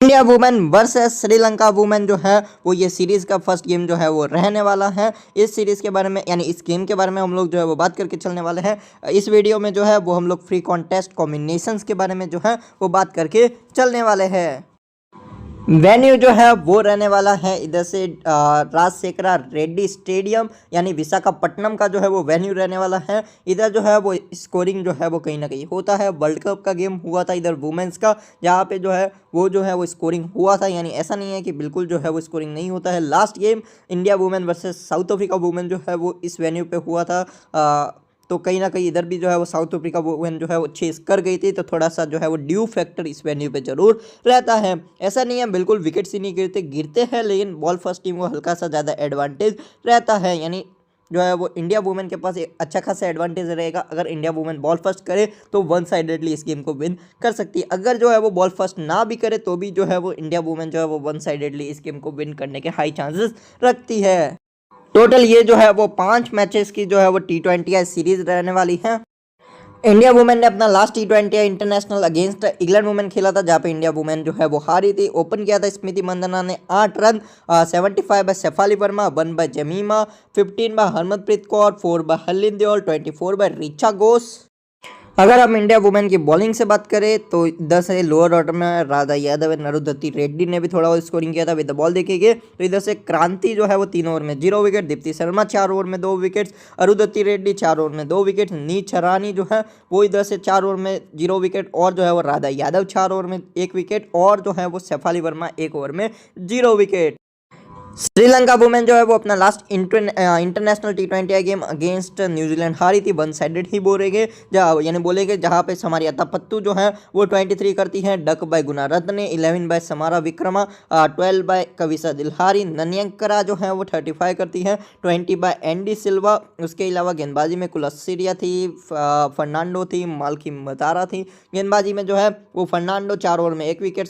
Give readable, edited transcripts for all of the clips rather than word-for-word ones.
India women versus Sri Lanka women जो है वो ये सीरीज़ का फर्स्ट गेम जो है वो रहने वाला है। इस सीरीज़ के बारे में यानी इस गेम के बारे में हम लोग जो है वो बात करके चलने वाले हैं। इस वीडियो में जो है वो हम लोग फ्री कॉन्टेस्ट कॉम्बिनेशंस के बारे में जो है वो बात करके चलने वाले हैं। वेन्यू जो है वो रहने वाला है इधर से राजशेखरा रेड्डी स्टेडियम यानी विशाखापट्टनम का जो है वो वेन्यू रहने वाला है। इधर जो है वो स्कोरिंग जो है वो कहीं ना कहीं होता है। वर्ल्ड कप का गेम हुआ था इधर वुमेन्स का, जहाँ पे जो है वो स्कोरिंग हुआ था, यानी ऐसा नहीं है कि बिल्कुल जो है वो स्कोरिंग नहीं होता है। Last game India women versus south Africa women जो है वो इस वेन्यू पे हुआ था। तो कहीं ना कहीं इधर भी जो है वो साउथ अफ्रीका वुमेन जो है वो चेस कर गई थी, तो थोड़ा सा जो है वो ड्यू फैक्टर इस वेन्यू पे जरूर रहता है। ऐसा नहीं है बिल्कुल विकेट्स ही नहीं गिरते हैं, लेकिन बॉल फर्स्ट टीम को हल्का सा ज़्यादा एडवांटेज रहता है। यानी जो है वो इंडिया वुमेन के पास एक अच्छा खासा एडवांटेज रहेगा। अगर इंडिया वुमेन बॉल फर्स्ट करे तो वन साइडेडली इस गेम को विन कर सकती है। अगर जो है वो बॉल फर्स्ट ना भी करे तो भी जो है वो इंडिया वुमेन जो है वो वन साइडेडली इस गेम को विन करने के हाई चांसेस रखती है। टोटल ये जो है वो 5 मैचेस की जो है वो T20 सीरीज रहने वाली है। इंडिया वुमेन ने अपना last T20 international against England women खेला था, जहाँ पे इंडिया वुमेन जो है वो हारी थी। ओपन किया था स्मृति मंदाना ने 8 run, 75 by Shafali Verma, 1 by Jemimah, 15 by Harmanpreet Kaur, 4 by Harleen Deol, 24 by Richa Ghosh. अगर हम इंडिया वुमेन की बॉलिंग से बात करें तो 10 से लोअर ऑर्डर में राधा यादव, नरुदत्ती रेड्डी ने भी थोड़ा बहुत स्कोरिंग किया था। विद द बॉल देखेंगे तो इधर से क्रांति जो है वो 3 ओवर में 0 विकेट, दीप्ति शर्मा 4 ओवर में 2 विकेट्स, अरुदत्ती रेड्डी 4 ओवर में 2 विकेट, नीच हरानी जो है वो इधर से 4 ओवर में 0 विकेट, और जो है वो राधा यादव 4 ओवर में 1 विकेट, और जो है वो शेफाली वर्मा 1 ओवर में 0 विकेट। श्रीलंका वुमेन जो है वो अपना last international T20 game against New Zealand हारी थी। वन साइडेड ही बोलेंगे यानी बोलेंगे, जहाँ पे समारी अतापत्तू जो है वो 23 करती हैं, duck by Gunaratne, 11 by Samarawickrama, 12 by Kavisha Dilhari, Nanayakkara जो है वो 35 करती हैं, 20 बाय एंडी सिल्वा। उसके अलावा गेंदबाजी में कुलसिरिया थी, फर्नांडो थी, मालकी मतारा थी। गेंदबाजी में जो है वो फर्नांडो 4 ओवर में 1 विकेट,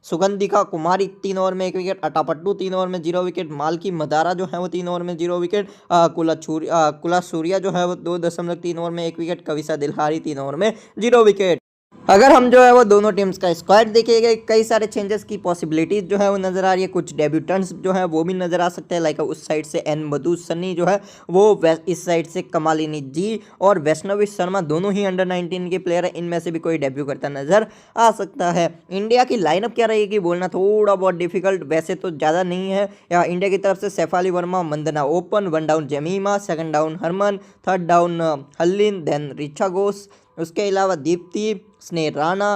सुगंधिका कुमारी 3 ओवर में 1 विकेट, अटापट्टू 3 ओवर में 0 विकेट, मालकी मदारा जो है वो 3 ओवर में 0 विकेट, कुला सूर्या जो है वो 2.3 ओवर में 1 विकेट, कविसा दिलहारी 3 ओवर में 0 विकेट। अगर हम जो है वो दोनों टीम्स का स्क्वाड देखेंगे, कई सारे चेंजेस की पॉसिबिलिटीज जो है वो नजर आ रही है। कुछ डेब्यूटेंट्स जो है वो भी नजर आ सकते हैं, लाइक उस साइड से एन मधु सन्नी जो है वो इस साइड से कमालिनी जी और वैष्णवी शर्मा दोनों ही अंडर 19 के प्लेयर है। इनमें से भी कोई डेब्यू करता नजर आ सकता है। इंडिया की लाइनअप क्या रहेगी बोलना थोड़ा बहुत डिफिकल्ट, वैसे तो ज़्यादा नहीं है। या इंडिया की तरफ से Shefali Verma Mandhana open, 1 down Jemimah, 2nd down Harman, 3rd down Harleen, then Richa Ghosh, उसके अलावा दीप्ति, स्नेह राणा,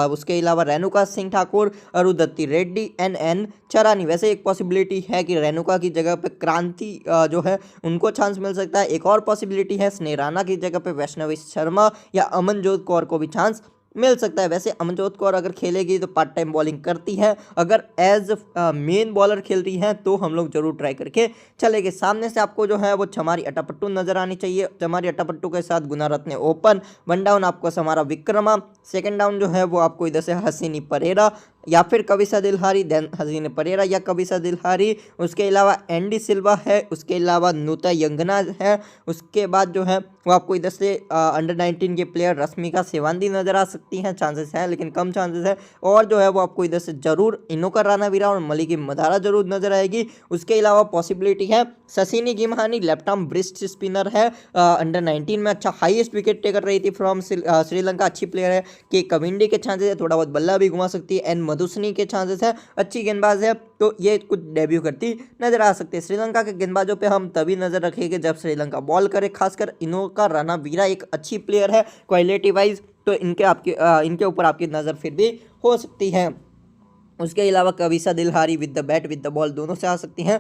उसके अलावा रेणुका सिंह ठाकुर, अरुदत्ती रेड्डी, एन चरानी। वैसे एक पॉसिबिलिटी है कि रेणुका की जगह पे क्रांति जो है उनको चांस मिल सकता है। एक और पॉसिबिलिटी है स्नेह राणा की जगह पे वैष्णवी शर्मा या अमनजोत कौर को भी चांस मिल सकता है। वैसे अमनजोत कौर अगर खेलेगी तो पार्ट टाइम बॉलिंग करती है, अगर एज मेन बॉलर खेल रही है तो हम लोग जरूर ट्राई करके चलेंगे। सामने से आपको जो है वो चमारी अटापट्टू नजर आनी चाहिए। चमारी अटापट्टू के साथ गुनारत्ने ओपन, 1 डाउन आपको समारा विक्रमा, 2nd डाउन जो है वो आपको इधर से हसीनी परेरा या फिर कविसा दिलहारी, देन हसीनी परेरा या कविसा दिलहारी। उसके अलावा एंडी सिल्वा है, उसके अलावा नूता यंगना है। उसके बाद जो है वो आपको इधर से अंडर 19 के प्लेयर रश्मिका सेवांदी नजर आ सकती हैं। चांसेस हैं लेकिन कम चांसेस है। और जो है वो आपको इधर से जरूर इनोका राणा वीरा और मलिकी मधारा जरूर नजर आएगी। उसके अलावा पॉसिबिलिटी है ससिनी गिमहानी, लेफ्ट आर्म ब्रिस्ट स्पिनर है, अंडर 19 में अच्छा हाईएस्ट विकेट टेकर रही थी फ्रॉम श्रीलंका, अच्छी प्लेयर है। के कविंडी के चांसेस है, थोड़ा बहुत बल्ला भी घुमा सकती है। एन मधुसनी के चांसेस है, अच्छी गेंदबाज है, तो ये कुछ डेब्यू करती नजर आ सकती है। श्रीलंका के गेंदबाजों पे हम तभी नजर रखेंगे जब श्रीलंका बॉल करे, खासकर इनोका राणा वीरा एक अच्छी प्लेयर है क्वालिटी वाइज, तो इनके ऊपर आपकी नज़र फिर भी हो सकती है। उसके अलावा Kavisha Dilhari with the bat with the ball दोनों से आ सकती हैं।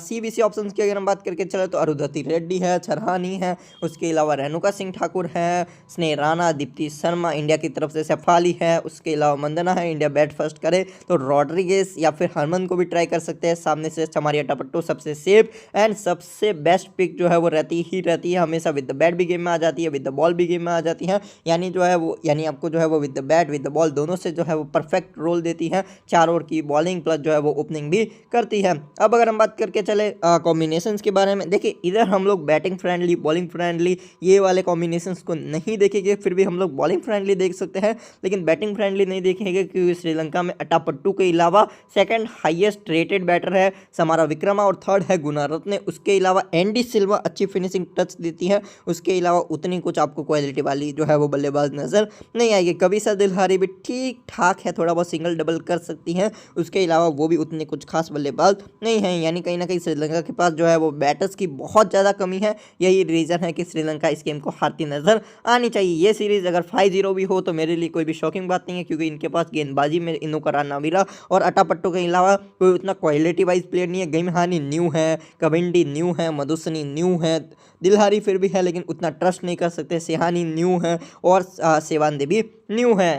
CBC ऑप्शंस की अगर हम बात करके चले तो अरुधति रेड्डी है, छरहानी है, उसके अलावा रेणुका सिंह ठाकुर है, स्नेह राणा, दीप्ति शर्मा इंडिया की तरफ से शेफाली है, उसके अलावा मंदना है। इंडिया बैट फर्स्ट करे तो रॉड्रिगेज या फिर हरमन को भी ट्राई कर सकते हैं। सामने से चमारी अटापट्टू सबसे सेफ एंड सबसे बेस्ट पिक जो है वो रहती है हमेशा। विद द बैट भी गेम में आ जाती है, विद द बॉल भी गेम में आ जाती है, यानी जो है वो आपको जो है वो with the bat with the ball दोनों से जो है वो परफेक्ट रोल देती है। 4 ओवर की बॉलिंग प्लस जो है वो ओपनिंग भी करती है। अब अगर हम बात करके चले कॉम्बिनेशंस के बारे में, देखिए इधर हम लोग बैटिंग फ्रेंडली बॉलिंग फ्रेंडली ये वाले कॉम्बिनेशंस को नहीं देखेंगे, फिर भी हम लोग बॉलिंग फ्रेंडली देख सकते हैं लेकिन बैटिंग फ्रेंडली नहीं देखेंगे क्योंकि श्रीलंका में अटापट्टू के अलावा सेकंड हाईएस्ट रेटेड बैटर है समारा विक्रमा और थर्ड है गुणारत्ने। उसके अलावा एंडी सिल्वा अच्छी फिनिशिंग टच देती है, उसके अलावा उतनी कुछ आपको क्वालिटी वाली जो है वो बल्लेबाज नजर नहीं आएगी। कविसा दिलहारी भी ठीक ठाक है, थोड़ा बहुत सिंगल डबल कर सकती हैं, उसके अलावा वो भी उतने कुछ खास बल्लेबाज नहीं हैं। यानी कहीं ना कहीं श्रीलंका के पास जो है वो बैटर्स की बहुत ज़्यादा कमी है। यही रीज़न है कि श्रीलंका इस गेम को हारती नजर आनी चाहिए। ये सीरीज़ अगर 5-0 भी हो तो मेरे लिए कोई भी शॉकिंग बात नहीं है क्योंकि इनके पास गेंदबाजी में इनोकरा नवीरा और अटापट्टू के अलावा कोई उतना क्वालिटी वाइज प्लेयर नहीं है। गेमहानी न्यू है, कविंडी न्यू है, मधुसनी न्यू है, दिलहारी फिर भी है लेकिन उतना ट्रस्ट नहीं कर सकते, सेहानी न्यू है और सेवान देवी न्यू है।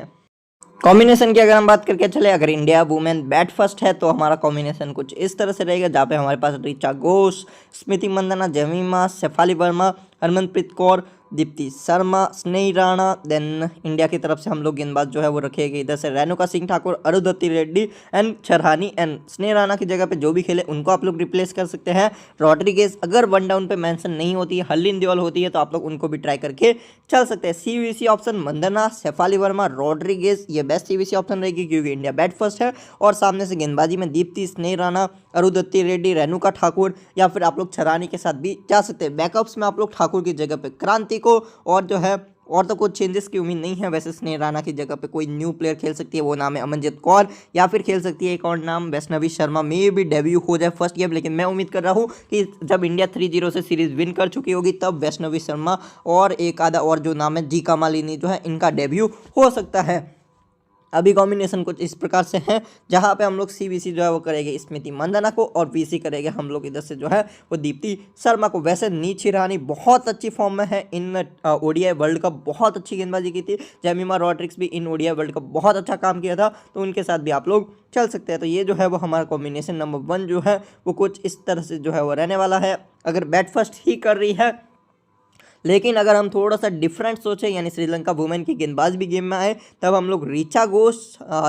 कॉम्बिनेशन की अगर हम बात करके चले, अगर इंडिया वुमेन बैट फर्स्ट है तो हमारा कॉम्बिनेशन कुछ इस तरह से रहेगा जहाँ पे हमारे पास ऋचा घोष, स्मृति मंदाना, जमीमा, शेफाली वर्मा, हरमनप्रीत कौर, दीप्ति शर्मा, स्नेही राणा। देन इंडिया की तरफ से हम लोग गेंदबाज जो है वो रखेंगे इधर से रेणुका सिंह ठाकुर, अरुंधति रेड्डी एंड छरहानी एंड स्नेही राणा की जगह पे जो भी खेले उनको आप लोग रिप्लेस कर सकते हैं। रॉड्रिगेज अगर वन डाउन पे मेंशन नहीं होती है, हर्लिन देओल होती है तो आप लोग उनको भी ट्राई करके चल सकते हैं। सीवीसी ऑप्शन मंदना, शेफाली वर्मा, रॉड्रिगेज ये बेस्ट सीवीसी ऑप्शन रहेगी क्योंकि इंडिया बैट फर्स्ट है और सामने से गेंदबाजी में दीप्ति, स्नेही राणा, अरुंधति रेड्डी, रेणुका ठाकुर या फिर आप लोग छरानी के साथ भी जा सकते हैं। बैकअप्स में आप लोग ठाकुर की जगह पे क्रांति को और जो है और तो कुछ चेंजेस की उम्मीद नहीं है। वैसे स्नेह राणा की जगह पे कोई न्यू प्लेयर खेल सकती है, वो नाम है अमनजीत कौर, या फिर खेल सकती है एक और नाम वैष्णवी शर्मा। मे भी डेब्यू हो जाए फर्स्ट गेम, लेकिन मैं उम्मीद कर रहा हूँ कि जब इंडिया 3-0 से सीरीज विन कर चुकी होगी तब वैष्णवी शर्मा और एक आधा और जो नाम है जी कामालिनी जो है इनका डेब्यू हो सकता है। अभी कॉम्बिनेशन कुछ इस प्रकार से है जहाँ पे हम लोग सीवीसी जो है वो करेंगे स्मृति मंदाना को और वीसी करेंगे हम लोग इधर से जो है वो दीप्ति शर्मा को। वैसे नीची रानी बहुत अच्छी फॉर्म में है, इन ओडीआई वर्ल्ड कप बहुत अच्छी गेंदबाजी की थी। जेमिमा रॉड्रिक्स भी इन ओडीआई वर्ल्ड कप बहुत अच्छा काम किया था तो उनके साथ भी आप लोग चल सकते हैं। तो ये जो है वो हमारा कॉम्बिनेशन नंबर 1 जो है वो कुछ इस तरह से जो है वो रहने वाला है। अगर बैट फर्स्ट ही कर रही है, लेकिन अगर हम थोड़ा सा डिफरेंट सोचें यानी श्रीलंका वुमेन की गेंदबाज भी गेम में आए तब हम लोग ऋचा घोष,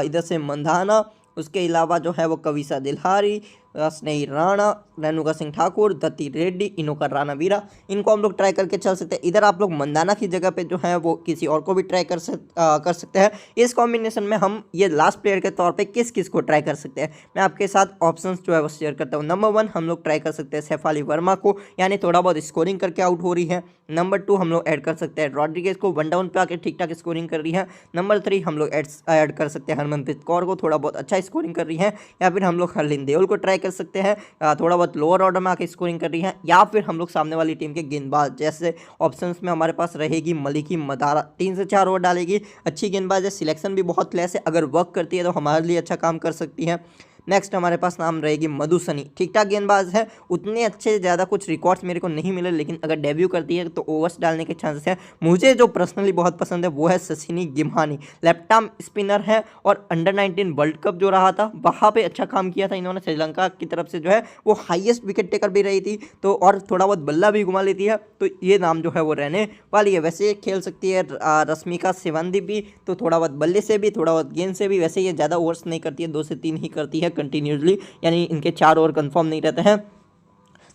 इधर से मंधाना, उसके अलावा जो है वो कविसा दिलहारी, स्नेही राणा, रेणुका सिंह ठाकुर, दत्ती रेड्डी, इनोका रानावीरा, इनको हम लोग ट्राई करके चल सकते हैं। इधर आप लोग मंदाना की जगह पे जो है वो किसी और को भी ट्राई कर सकते हैं। इस कॉम्बिनेशन में हम ये लास्ट प्लेयर के तौर पे किस किस को ट्राई कर सकते हैं मैं आपके साथ ऑप्शंस जो है वो शेयर करता हूँ। नंबर 1 हम लोग ट्राई कर सकते हैं शेफाली वर्मा को, यानी थोड़ा बहुत स्कोरिंग करके आउट हो रही है। नंबर 2 हम लोग ऐड कर सकते हैं रॉड्रिगेज को, वन डाउन पे आके ठीक ठाक स्कोरिंग कर रही है। नंबर 3 हम लोग ऐड कर सकते हैं हरमनप्रीत कौर को, थोड़ा बहुत अच्छा स्कोरिंग कर रही है। या फिर हम लोग हरलिन देओल को ट्राई कर सकते हैं, थोड़ा बहुत लोअर ऑर्डर में आके स्कोरिंग कर रही है। या फिर हम लोग सामने वाली टीम के गेंदबाज, जैसे ऑप्शंस में हमारे पास रहेगी मलिकी मदारा, 3 से 4 ओवर डालेगी, अच्छी गेंदबाज है, सिलेक्शन भी बहुत लेस है, अगर वर्क करती है तो हमारे लिए अच्छा काम कर सकती है। नेक्स्ट हमारे पास नाम रहेगी मधुसनी, ठीक ठाक गेंदबाज है, उतने अच्छे ज़्यादा कुछ रिकॉर्ड्स मेरे को नहीं मिले लेकिन अगर डेब्यू करती है तो ओवर्स डालने के चांसेस हैं। मुझे जो पर्सनली बहुत पसंद है वो है ससिनी गिम्हानी, लेफ्ट आर्म स्पिनर है और अंडर 19 वर्ल्ड कप जो रहा था वहाँ पे अच्छा काम किया था इन्होंने। श्रीलंका की तरफ से जो है वो हाईएस्ट विकेट टेकर भी रही थी तो, और थोड़ा बहुत बल्ला भी घुमा लेती है, तो ये नाम जो है वो रहने वाली है। वैसे खेल सकती है रश्मिका सेवांदी भी, तो थोड़ा बहुत बल्ले से भी थोड़ा बहुत गेंद से भी। वैसे ये ज़्यादा ओवर्स नहीं करती है, 2 से 3 ही करती है कंटिन्यूसली, यानी इनके 4 ओवर कंफर्म नहीं रहते हैं।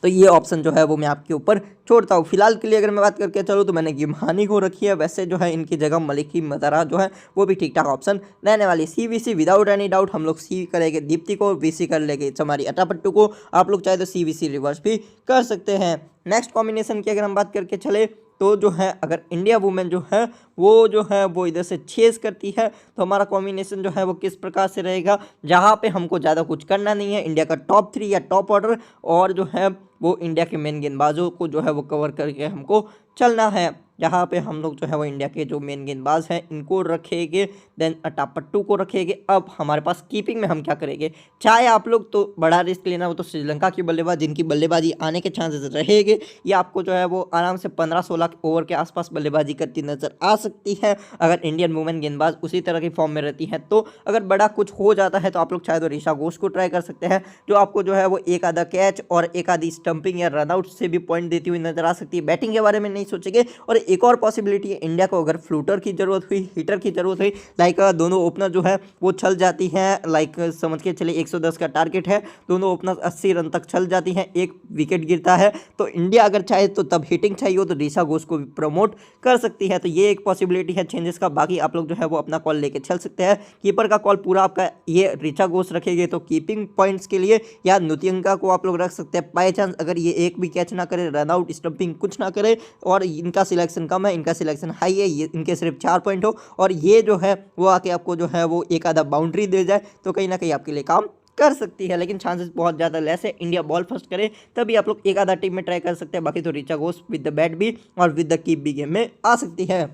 तो ये ऑप्शन जो है वो मैं आपके ऊपर छोड़ता हूँ। फिलहाल के लिए अगर मैं बात करके चलूँ तो मैंने गिम्हानी को रखी है, वैसे जो है इनकी जगह मलिकी मदारा जो है वो भी ठीक ठाक ऑप्शन रहने वाली। सीवीसी विदाउट एनी डाउट हम लोग सी करेंगे दीप्ति को, वीसी कर लेंगे हमारी अटापट्टू को, आप लोग चाहे तो सीवीसी रिवर्स भी कर सकते हैं। नेक्स्ट कॉम्बिनेशन की अगर हम बात करके चले तो जो है अगर इंडिया वुमेन जो है वो इधर से चेस करती है तो हमारा कॉम्बिनेशन जो है वो किस प्रकार से रहेगा, जहाँ पे हमको ज़्यादा कुछ करना नहीं है। इंडिया का टॉप 3 या टॉप ऑर्डर और जो है वो इंडिया के मेन गेंदबाजों को जो है वो कवर करके हमको चलना है, जहाँ पे हम लोग जो है वो इंडिया के जो मेन गेंदबाज हैं इनको रखेंगे, देन अटापट्टू को रखेंगे। अब हमारे पास कीपिंग में हम क्या करेंगे, चाहे आप लोग तो बड़ा रिस्क लेना हो तो श्रीलंका की बल्लेबाज जिनकी बल्लेबाजी आने के चांसेस रहेंगे, या आपको जो है वो आराम से 15-16 ओवर के आसपास बल्लेबाजी करती नजर आ सकती है अगर इंडियन वुमेन गेंदबाज उसी तरह की फॉर्म में रहती है। तो अगर बड़ा कुछ हो जाता है तो आप लोग चाहे तो ऋचा घोष को ट्राई कर सकते हैं, जो आपको जो है वो एक आधा कैच और एक आधी स्टंपिंग या रनआउट से भी पॉइंट देती हुई नजर आ सकती है। बैटिंग के बारे में नहीं सोचेंगे। और एक और पॉसिबिलिटी है, इंडिया को अगर फ्लूटर की ज़रूरत हुई, हिटर की ज़रूरत हुई, लाइक दोनों ओपनर जो है वो चल जाती हैं, लाइक समझ के चलिए 110 का टारगेट है, दोनों ओपनर 80 रन तक चल जाती हैं, एक विकेट गिरता है, तो इंडिया अगर चाहे तो तब हिटिंग चाहिए हो तो ऋचा घोष को भी प्रमोट कर सकती है। तो ये एक पॉसिबिलिटी है चेंजेस का। बाकी आप लोग जो है वो अपना कॉल लेके चल सकते हैं। कीपर का कॉल पूरा आपका ये ऋचा घोष रखेंगे तो कीपिंग पॉइंट्स के लिए, या नुतियंका को आप लोग रख सकते हैं बाई चांस अगर ये एक भी कैच ना करे, रन आउट, स्टंपिंग कुछ ना करे, और इनका सिलेक्शन कम है, इनका सिलेक्शन हाई है, ये इनके सिर्फ 4 पॉइंट हो, और ये जो है वो आके आपको जो है वो एक आधा बाउंड्री दे जाए, तो कहीं ना कहीं आपके लिए काम कर सकती है। लेकिन चांसेस बहुत ज़्यादा लेस है। इंडिया बॉल फर्स्ट करे तभी आप लोग एक आधा टीम में ट्राई कर सकते हैं। बाकी तो Richa Ghosh with the bat भी और विद द कीप भी गेम में आ सकती है।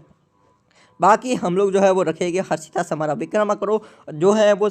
बाकी हम लोग जो है वो रखेंगे हर्षिता समारा विक्रमार्का, जो है वो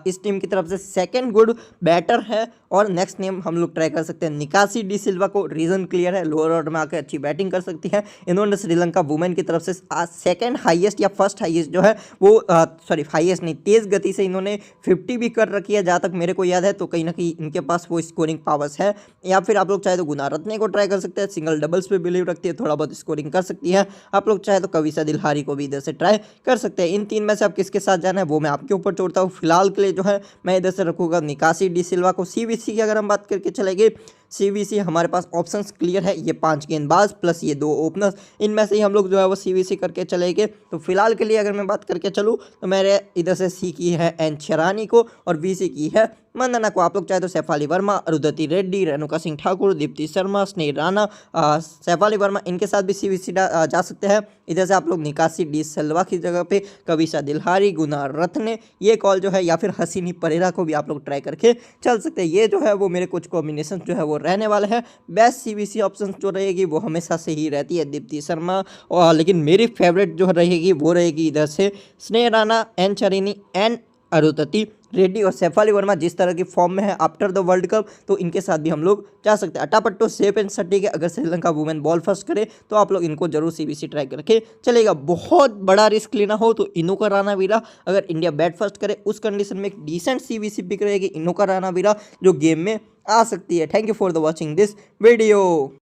इस टीम की तरफ से सेकंड गुड बैटर है। और नेक्स्ट नेम हम लोग ट्राई कर सकते हैं निकासी डी सिल्वा को। रीज़न क्लियर है, लोअर ऑर्डर में आकर अच्छी बैटिंग कर सकती है। इन्होंने श्रीलंका वुमेन की तरफ से सेकंड हाईएस्ट या फर्स्ट हाईएस्ट जो है वो हाईएस्ट नहीं, तेज़ गति से इन्होंने 50 भी कर रखी है जहाँ तक मेरे को याद है। तो कहीं ना कहीं इनके पास वो स्कोरिंग पावर्स है। या फिर आप लोग चाहे तो गुना रत्ने को ट्राई कर सकते हैं, सिंगल डबल्स पे बिलीव रखती है, थोड़ा बहुत स्कोरिंग कर सकती है। आप लोग चाहे तो कविसा दिलहारी को भी इधर से ट्राई कर सकते हैं। इन तीन में से आप किसके साथ जाना है वो मैं आपके ऊपर छोड़ता हूँ। फिलहाल के लिए जो है मैं इधर से रखूँगा निकासी डी सिल्वा को। सीवीसी की अगर हम बात करके चलेंगे, सीवीसी हमारे पास ऑप्शंस क्लियर है, ये 5 गेंदबाज प्लस ये 2 ओपनर्स, इनमें से ही हम लोग जो है वो सीवीसी करके चलेंगे। तो फिलहाल के लिए अगर मैं बात करके चलूँ तो मैंने इधर से सी की है एन शेरानी को और वीसी की है मंदना को। आप लोग चाहे तो सैफाली वर्मा, अरुंधति रेड्डी, रेणुका सिंह ठाकुर, दीप्ति शर्मा, स्नेह राणा, सैफाली वर्मा, इनके साथ भी सीवीसी जा सकते हैं। इधर से आप लोग निकासी डी सिल्वा की जगह पे कविसा दिलहारी, गुना रत्ने, ये कॉल जो है, या फिर हसीनी परेरा को भी आप लोग ट्राई करके चल सकते हैं। ये जो है वो मेरे कुछ कॉम्बिनेशन जो है वो रहने वाला है। बेस्ट सीवीसी ऑप्शन जो रहेगी वो हमेशा से ही रहती है दीप्ति शर्मा, और लेकिन मेरी फेवरेट जो रहेगी वो रहेगी इधर से स्नेह राणा, एन शेरानी, एन अरुंधति रेड्डी और सैफाली वर्मा जिस तरह की फॉर्म में है आफ्टर द वर्ल्ड कप, तो इनके साथ भी हम लोग जा सकते हैं। अटापट्टो सेफ एंड सटीक है। अगर श्रीलंका वुमेन बॉल फर्स्ट करे तो आप लोग इनको जरूर सीबीसी ट्राई करके चलेगा। बहुत बड़ा रिस्क लेना हो तो इनोका रानावीरा, अगर इंडिया बैट फर्स्ट करे उस कंडीशन में एक डिसेंट सीबीसी पिक रहेगी इनोका रानावीरा जो गेम में आ सकती है। Thank you for the watching this video.